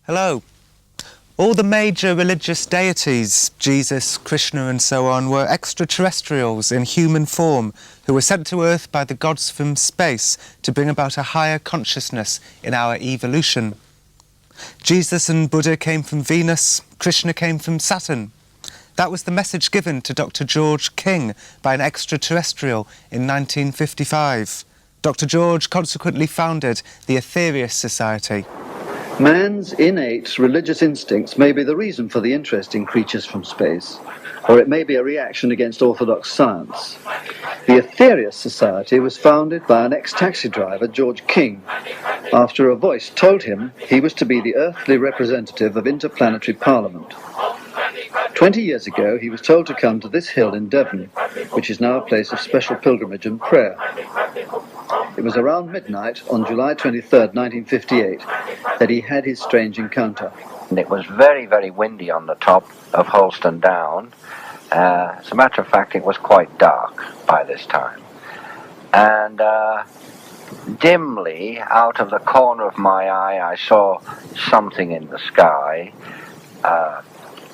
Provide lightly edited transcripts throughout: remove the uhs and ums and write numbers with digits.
Hello. All the major religious deities, Jesus, Krishna and so on, were extraterrestrials in human form who were sent to Earth by the gods from space to bring about a higher consciousness in our evolution. Jesus and Buddha came from Venus, Krishna came from Saturn. That was the message given to Dr. George King by an extraterrestrial in 1955. Dr. George consequently founded the Aetherius Society. Man's innate religious instincts may be the reason for the interest in creatures from space, or it may be a reaction against orthodox science. The Aetherius Society was founded by an ex-taxi driver, George King, after a voice told him he was to be the earthly representative of interplanetary parliament. 20 years ago, he was told to come to this hill in Devon, which is now a place of special pilgrimage and prayer. It was around midnight on July 23rd, 1958, that he had his strange encounter. And it was very, very windy on the top of Holston Down. As a matter of fact, it was quite dark by this time. And dimly, out of the corner of my eye, I saw something in the sky.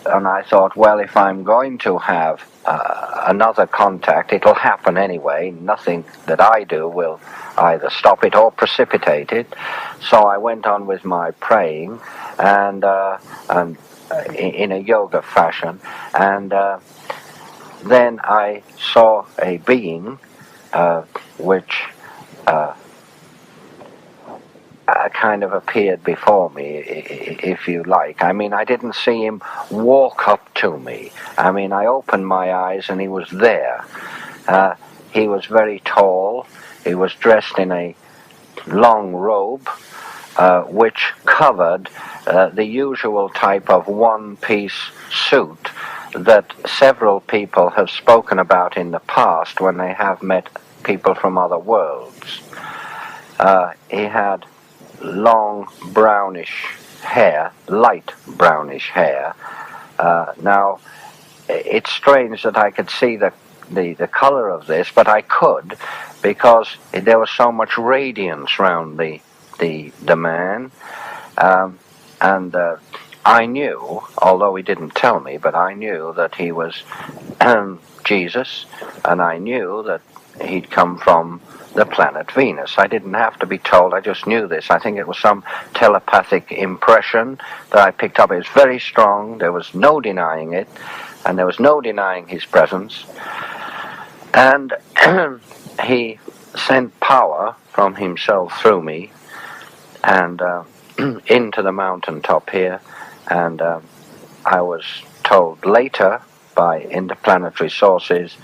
And I thought, well, if I'm going to have another contact, it'll happen anyway. Nothing that I do will either stop it or precipitate it. So I went on with my praying and in a yoga fashion. And then I saw a being which kind of appeared before me, if you like. I mean, I didn't see him walk up to me. I mean, I opened my eyes and he was there. He was very tall. He was dressed in a long robe, which covered the usual type of one-piece suit that several people have spoken about in the past when they have met people from other worlds. He had long brownish hair, light brownish hair. Now, it's strange that I could see the color of this, but I could, because there was so much radiance around the man. And I knew, although he didn't tell me, but I knew that he was Jesus, and I knew that he'd come from the planet Venus. I didn't have to be told, I just knew this. I think it was some telepathic impression that I picked up. It was very strong, there was no denying it, and there was no denying his presence. And he sent power from himself through me and into the mountaintop here. And I was told later by interplanetary sources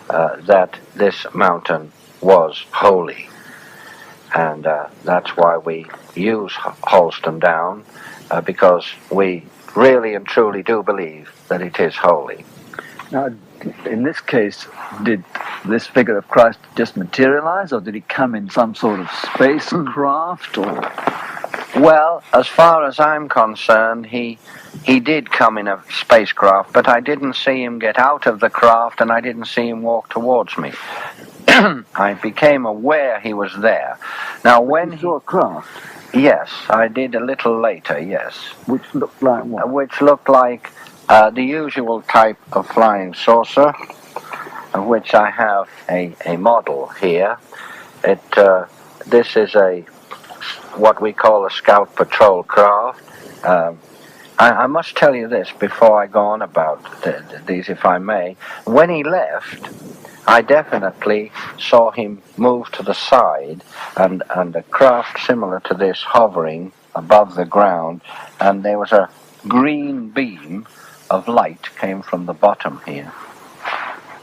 that this mountain was holy, and that's why we use Holston Down, because we really and truly do believe that it is holy. Now, in this case, did this figure of Christ just materialize, or did he come in some sort of spacecraft, or? Well, as far as I'm concerned, he did come in a spacecraft, but I didn't see him get out of the craft, and I didn't see him walk towards me. I became aware he was there. Now, when you saw a craft? Yes, I did a little later, yes. Which looked like what? Which looked like the usual type of flying saucer, of which I have a model here. This is what we call a scout patrol craft. I must tell you this before I go on about these, if I may. When he left, I definitely saw him move to the side, and a craft similar to this hovering above the ground, and there was a green beam of light came from the bottom here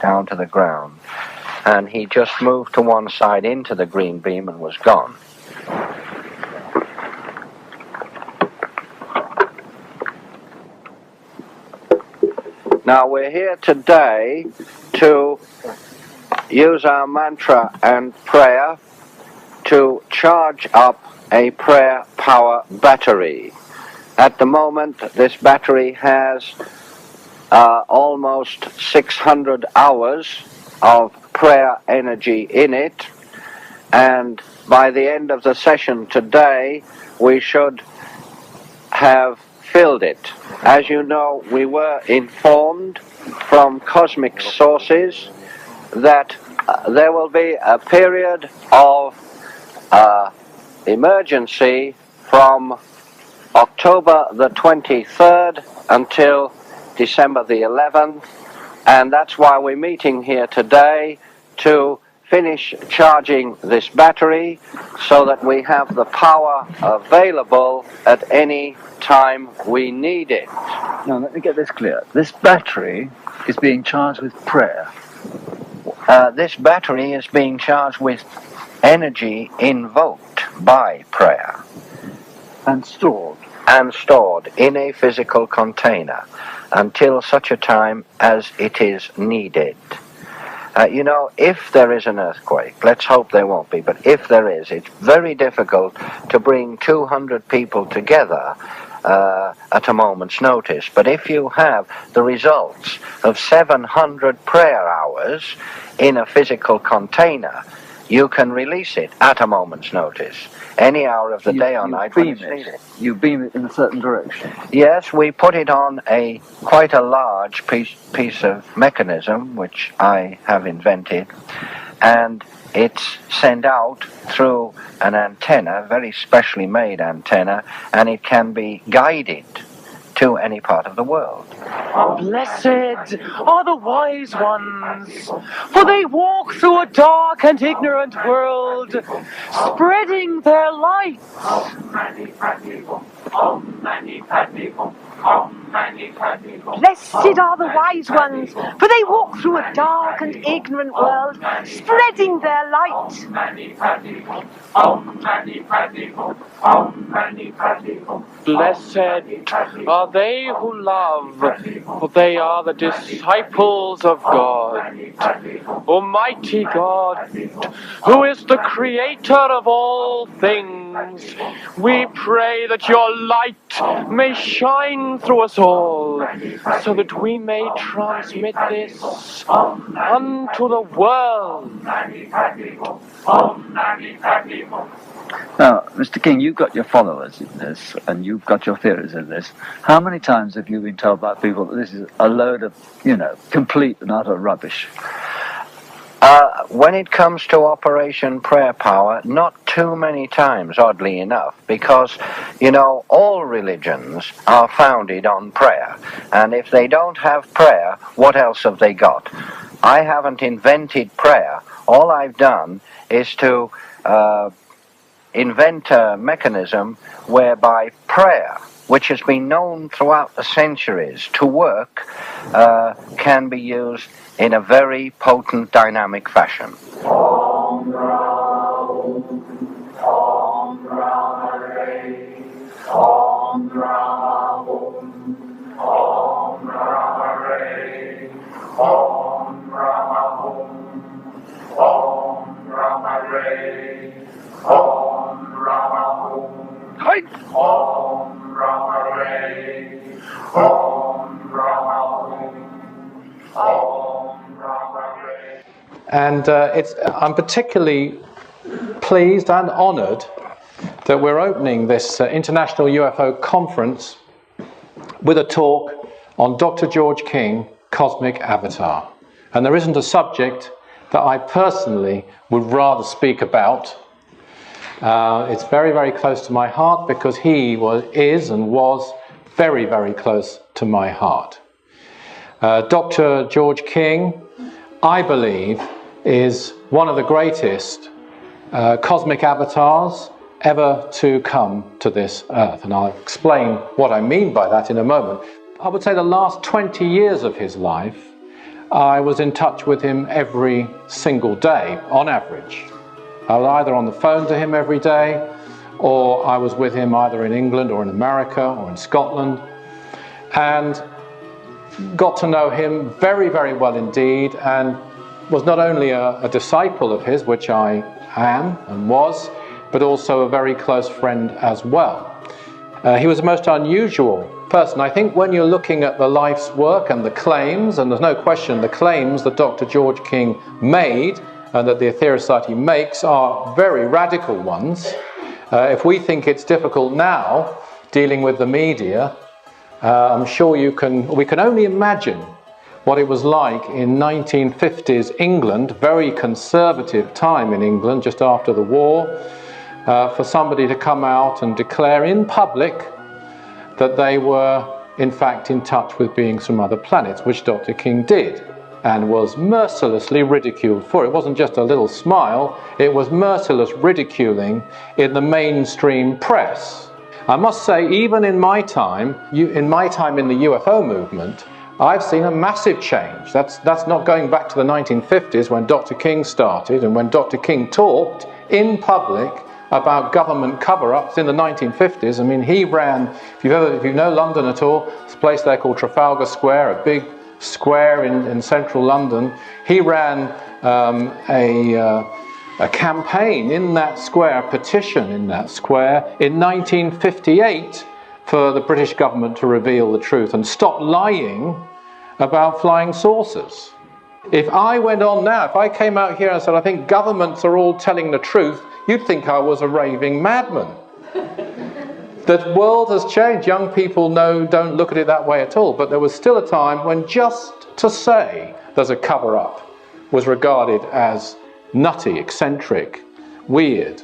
down to the ground, and he just moved to one side into the green beam and was gone. Now, we're here today to use our mantra and prayer to charge up a prayer power battery. At the moment, this battery has almost 600 hours of prayer energy in it, and by the end of the session today, we should have filled it. As you know, we were informed from cosmic sources that there will be a period of emergency from October the 23rd until December the 11th, and that's why we're meeting here today to finish charging this battery so that we have the power available at any time we need it. Now, let me get this clear. This battery is being charged with prayer. This battery is being charged with energy invoked by prayer. And stored. And stored in a physical container until such a time as it is needed. You know, if there is an earthquake, let's hope there won't be, but if there is, it's very difficult to bring 200 people together at a moment's notice. But if you have the results of 700 prayer hours in a physical container, you can release it at a moment's notice, any hour of the day or night when it's needed. You beam it in a certain direction. Yes, we put it on quite a large piece of mechanism, which I have invented, and it's sent out through an antenna, very specially made antenna, and it can be guided to any part of the world. Blessed are the wise ones, for they walk through a dark and ignorant world, spreading their light. Blessed are the wise ones, for they walk through a dark and ignorant world, spreading their light. Blessed are they who love, for they are the disciples of God. Almighty God, who is the creator of all things, we pray that your light may shine through us all, so that we may transmit this unto the world. Now, Mr. King, you've got your followers in this, and you've got your theories in this. How many times have you been told by people that this is a load of, complete and utter rubbish? When it comes to Operation Prayer Power, not too many times, oddly enough, because, all religions are founded on prayer. And if they don't have prayer, what else have they got? I haven't invented prayer. All I've done is to invent a mechanism whereby prayer, which has been known throughout the centuries to work, can be used in a very potent, dynamic fashion. And I'm particularly pleased and honoured that we're opening this International UFO Conference with a talk on Dr. George King, Cosmic Avatar. And there isn't a subject that I personally would rather speak about. It's very, very close to my heart because he is and was very, very close to my heart. Dr. George King, I believe, is one of the greatest cosmic avatars ever to come to this earth. And I'll explain what I mean by that in a moment. I would say the last 20 years of his life, I was in touch with him every single day, on average. I was either on the phone to him every day, or I was with him either in England or in America or in Scotland, and got to know him very, very well indeed, and was not only a disciple of his, which I am and was, but also a very close friend as well. He was a most unusual person. I think when you're looking at the life's work and the claims, and there's no question the claims that Dr. George King made and that the Aetherius Society makes are very radical ones. If we think it's difficult now dealing with the media, I'm sure we can only imagine what it was like in 1950s England, very conservative time in England, just after the war, for somebody to come out and declare in public that they were in fact in touch with beings from other planets, which Dr. King did, and was mercilessly ridiculed for. It wasn't just a little smile, it was merciless ridiculing in the mainstream press. I must say, even in my time in the UFO movement, I've seen a massive change. That's not going back to the 1950s when Dr. King started and when Dr. King talked in public about government cover-ups in the 1950s. I mean, he ran, if you know London at all, there's a place there called Trafalgar Square, a big square in central London. He ran a campaign in that square, a petition in that square in 1958 for the British government to reveal the truth and stop lying about flying saucers. If I went on now, if I came out here and said, I think governments are all telling the truth, you'd think I was a raving madman. The world has changed. Young people don't look at it that way at all. But there was still a time when just to say there's a cover-up was regarded as nutty, eccentric, weird.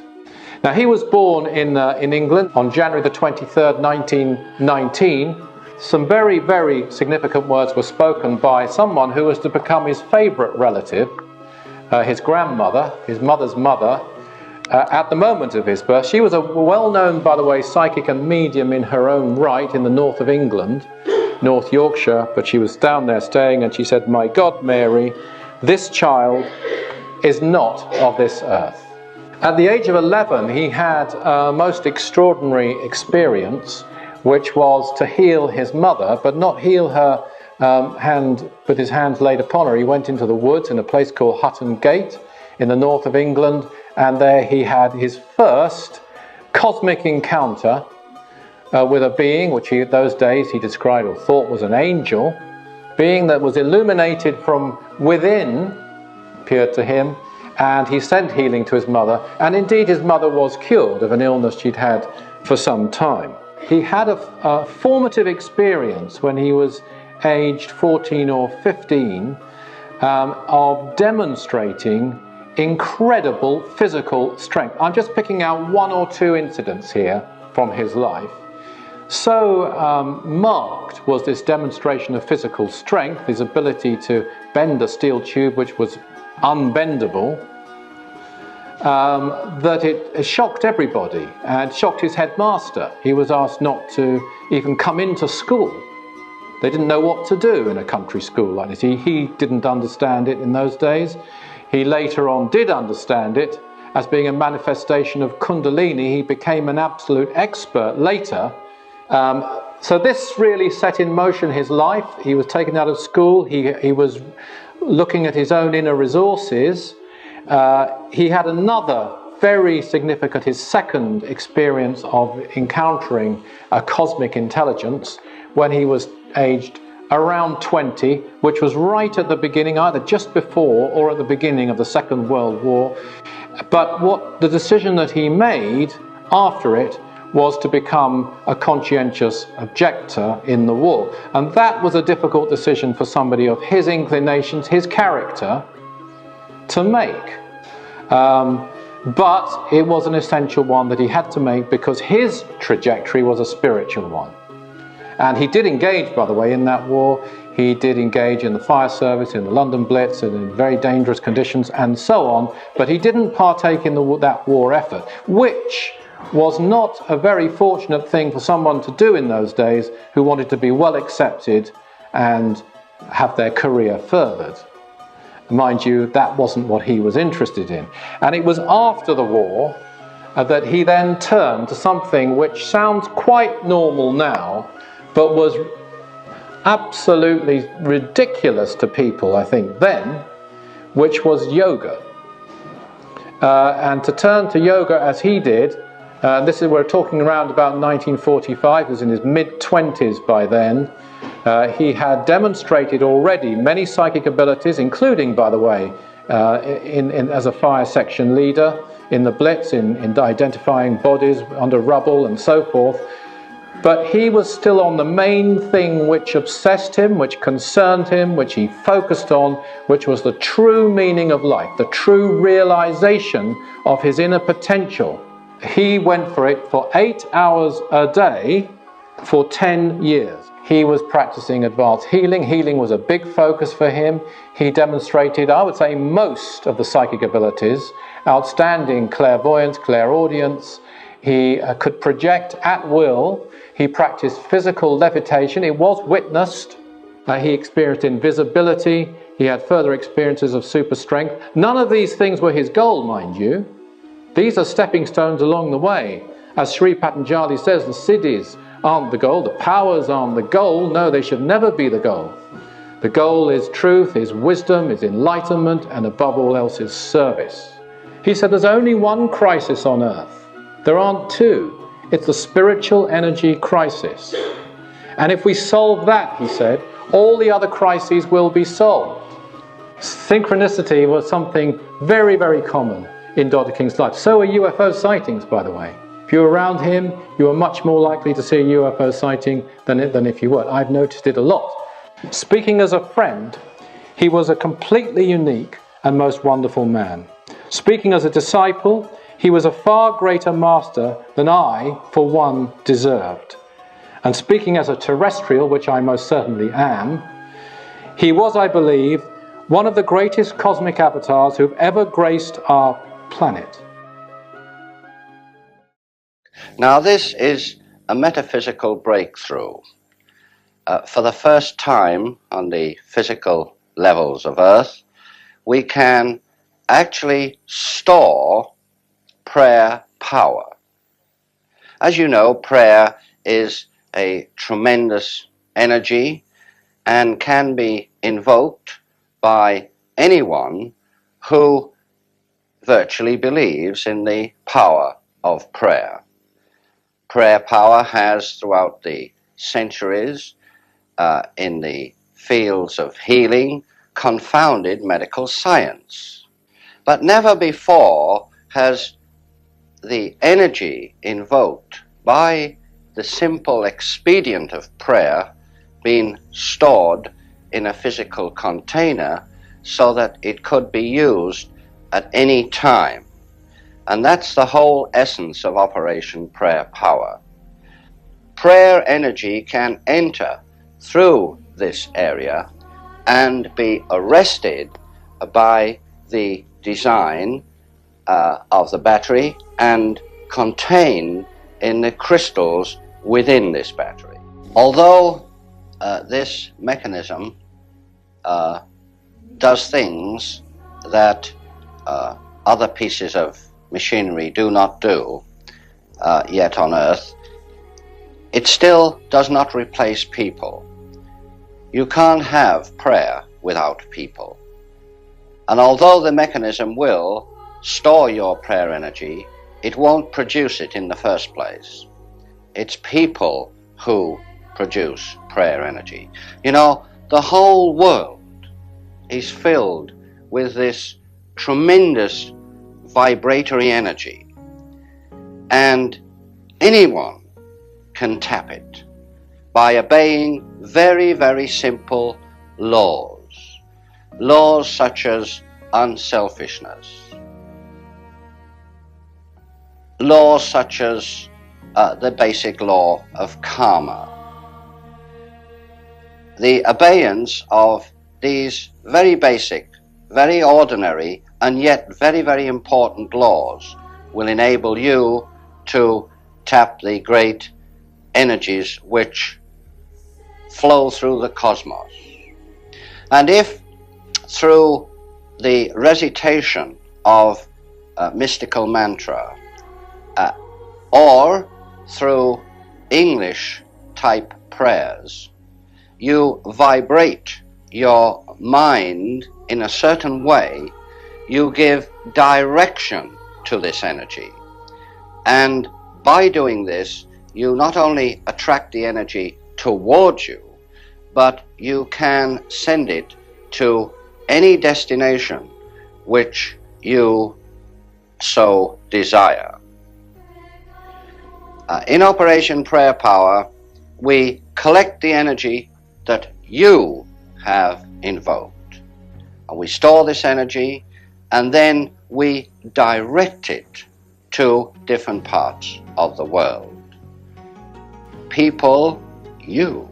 Now, he was born in England on January the 23rd, 1919. Some very, very significant words were spoken by someone who was to become his favourite relative, his grandmother, his mother's mother, at the moment of his birth. She was a well-known, by the way, psychic and medium in her own right in the north of England, North Yorkshire, but she was down there staying, and she said, "My God, Mary, this child is not of this earth." At the age of 11, he had a most extraordinary experience, which was to heal his mother, but not heal her with his hands laid upon her. He went into the woods in a place called Hutton Gate in the north of England, and there he had his first cosmic encounter with a being which at those days he described or thought was an angel, being that was illuminated from within, appeared to him, and he sent healing to his mother, and indeed his mother was cured of an illness she'd had for some time. He had a formative experience when he was aged 14 or 15 of demonstrating incredible physical strength. I'm just picking out one or two incidents here from his life. So marked was this demonstration of physical strength, his ability to bend a steel tube which was unbendable, that it shocked everybody and shocked his headmaster. He was asked not to even come into school. They didn't know what to do in a country school like this. He didn't understand it in those days. He later on did understand it as being a manifestation of Kundalini. He became an absolute expert later. So this really set in motion his life. He was taken out of school. He was looking at his own inner resources. He had another very significant, his second experience of encountering a cosmic intelligence when he was aged around 20, which was right at the beginning, either just before or at the beginning of the Second World War. But what the decision that he made after it was to become a conscientious objector in the war. And that was a difficult decision for somebody of his inclinations, his character, to make. But it was an essential one that he had to make because his trajectory was a spiritual one. And he did engage, by the way, in that war. He did engage in the fire service, in the London Blitz, and in very dangerous conditions, and so on. But he didn't partake in that war effort, which was not a very fortunate thing for someone to do in those days who wanted to be well accepted and have their career furthered. Mind you, that wasn't what he was interested in. And it was after the war that he then turned to something which sounds quite normal now, but was absolutely ridiculous to people, I think, then, which was yoga. And to turn to yoga as he did, we're talking around about 1945, he was in his mid-20s by then. He had demonstrated already many psychic abilities, including, by the way, as a fire section leader in the Blitz, in identifying bodies under rubble and so forth. But he was still on the main thing which obsessed him, which concerned him, which he focused on, which was the true meaning of life, the true realization of his inner potential. He went for it for 8 hours a day for 10 years. He was practicing advanced healing. Healing was a big focus for him. He demonstrated, I would say, most of the psychic abilities, outstanding clairvoyance, clairaudience. He could project at will. He practiced physical levitation. It was witnessed. He experienced invisibility. He had further experiences of super strength. None of these things were his goal, mind you. These are stepping stones along the way. As Sri Patanjali says, the siddhis aren't the goal, the powers aren't the goal. No, they should never be the goal. The goal is truth, is wisdom, is enlightenment, and above all else is service. He said there's only one crisis on earth. There aren't two. It's the spiritual energy crisis. And if we solve that, he said, all the other crises will be solved. Synchronicity was something very, very common in Dr. King's life. So are UFO sightings, by the way. If you're around him, you are much more likely to see a UFO sighting than if you weren't. I've noticed it a lot. Speaking as a friend, he was a completely unique and most wonderful man. Speaking as a disciple, he was a far greater master than I, for one, deserved. And speaking as a terrestrial, which I most certainly am, he was, I believe, one of the greatest cosmic avatars who've ever graced our planet. Now this is a metaphysical breakthrough. For the first time on the physical levels of Earth, we can actually store prayer power. As you know, prayer is a tremendous energy and can be invoked by anyone who virtually believes in the power of prayer. Prayer power has, throughout the centuries, in the fields of healing, confounded medical science. But never before has the energy invoked by the simple expedient of prayer been stored in a physical container so that it could be used at any time. And that's the whole essence of Operation Prayer Power. Prayer energy can enter through this area and be arrested by the design of the battery and contained in the crystals within this battery. Although this mechanism does things that other pieces of machinery do not do yet on Earth, it still does not replace people. You can't have prayer without people. And although the mechanism will store your prayer energy, it won't produce it in the first place. It's people who produce prayer energy. You know, the whole world is filled with this tremendous vibratory energy, and anyone can tap it by obeying very, very simple laws. Laws such as unselfishness, laws such as the basic law of karma. The obeyance of these very basic, very ordinary, and yet very, very important laws will enable you to tap the great energies which flow through the cosmos. And if through the recitation of mystical mantra or through English type prayers, you vibrate your mind in a certain way, you give direction to this energy. And by doing this, you not only attract the energy towards you, but you can send it to any destination which you so desire. In Operation Prayer Power, we collect the energy that you have invoked. And we store this energy, and then we direct it to different parts of the world. People, you,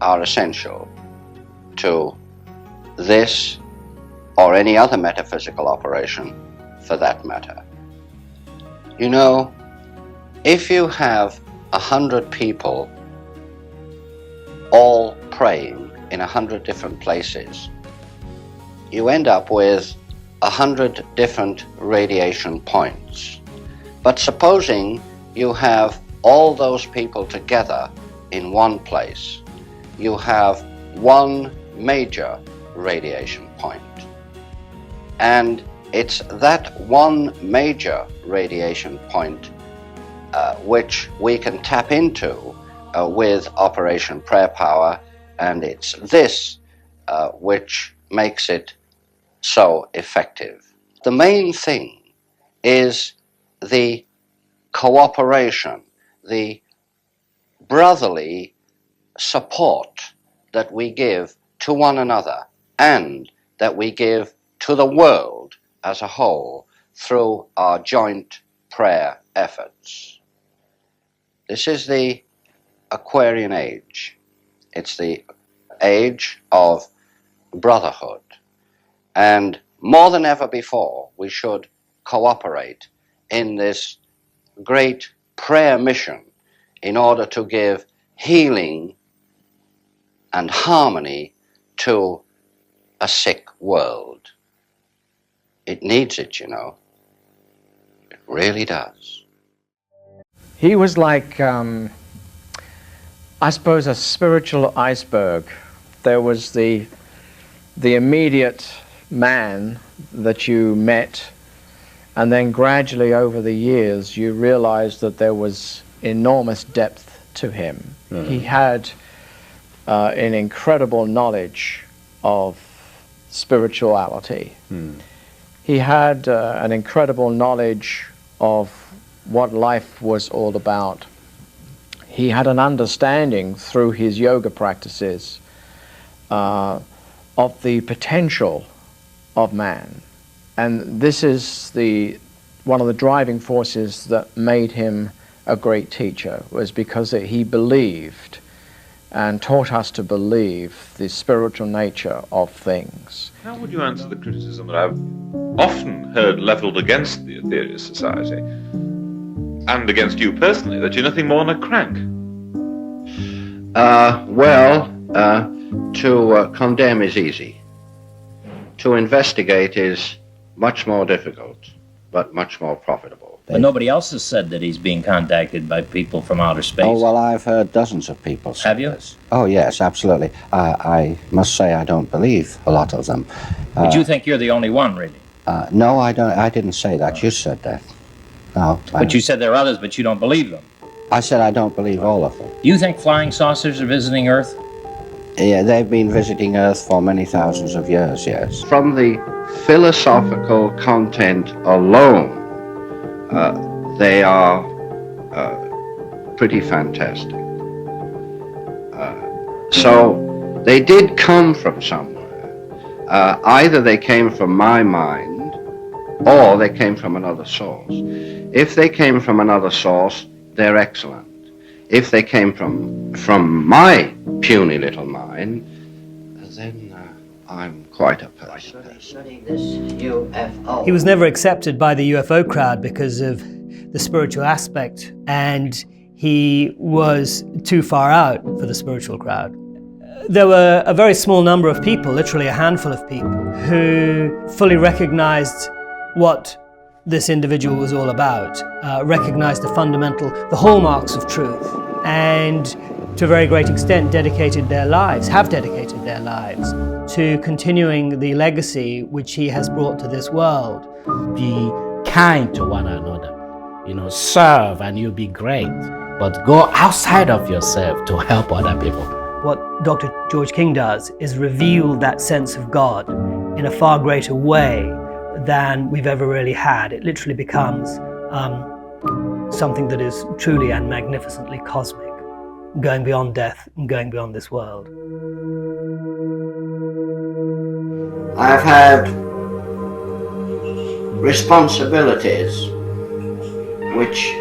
are essential to this or any other metaphysical operation for that matter. You know, if you have 100 people all praying in 100 different places, you end up with 100 different radiation points. But supposing you have all those people together in one place, you have one major radiation point. And it's that one major radiation point which we can tap into with Operation Prayer Power, and it's this which makes it so effective. The main thing is the cooperation, the brotherly support that we give to one another and that we give to the world as a whole through our joint prayer efforts. This is the Aquarian age. It's the age of brotherhood. And more than ever before, we should cooperate in this great prayer mission in order to give healing and harmony to a sick world. It needs it, you know. It really does. He was like, I suppose, a spiritual iceberg. There was the immediate man that you met, and then gradually over the years you realized that there was enormous depth to him. Mm-hmm. He had an incredible knowledge of spirituality. Mm. He had an incredible knowledge of what life was all about. He had an understanding through his yoga practices of the potential of man. And this is one of the driving forces that made him a great teacher, was because he believed and taught us to believe the spiritual nature of things. How would you answer the criticism that I've often heard levelled against the Aetherius Society, and against you personally, that you're nothing more than a crank? To condemn is easy. To investigate is much more difficult, but much more profitable. But nobody else has said that he's being contacted by people from outer space. Oh, well, I've heard dozens of people say Have you? this. Oh, yes, absolutely. I must say I don't believe a lot of them. But you think you're the only one, really? No, I don't. I didn't say that. You said that. No. But you said there are others, but you don't believe them. I said I don't believe all of them. Do you think flying saucers are visiting Earth? Yeah, they've been visiting Earth for many thousands of years, yes. From the philosophical content alone, they are pretty fantastic. So they did come from somewhere. Either they came from my mind or they came from another source. If they came from another source, they're excellent. If they came from my puny little mind, then I'm quite a person. Studying this UFO. He was never accepted by the UFO crowd because of the spiritual aspect, and he was too far out for the spiritual crowd. There were a very small number of people, literally a handful of people, who fully recognized what this individual was all about, recognized the hallmarks of truth, and to a very great extent have dedicated their lives to continuing the legacy which he has brought to this world. Be kind to one another, serve and you'll be great, but go outside of yourself to help other people. What Dr. George King does is reveal that sense of God in a far greater way than we've ever really had. It literally becomes something that is truly and magnificently cosmic. going beyond death and going beyond this world? I've had responsibilities which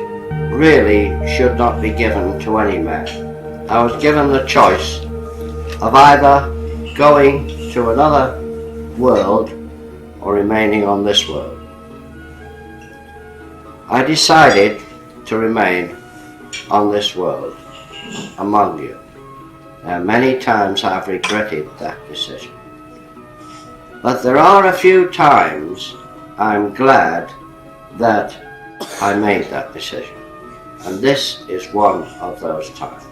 really should not be given to any man. I was given the choice of either going to another world or remaining on this world. I decided to remain on this world among you. Many times I've regretted that decision. But there are a few times I'm glad that I made that decision. And this is one of those times.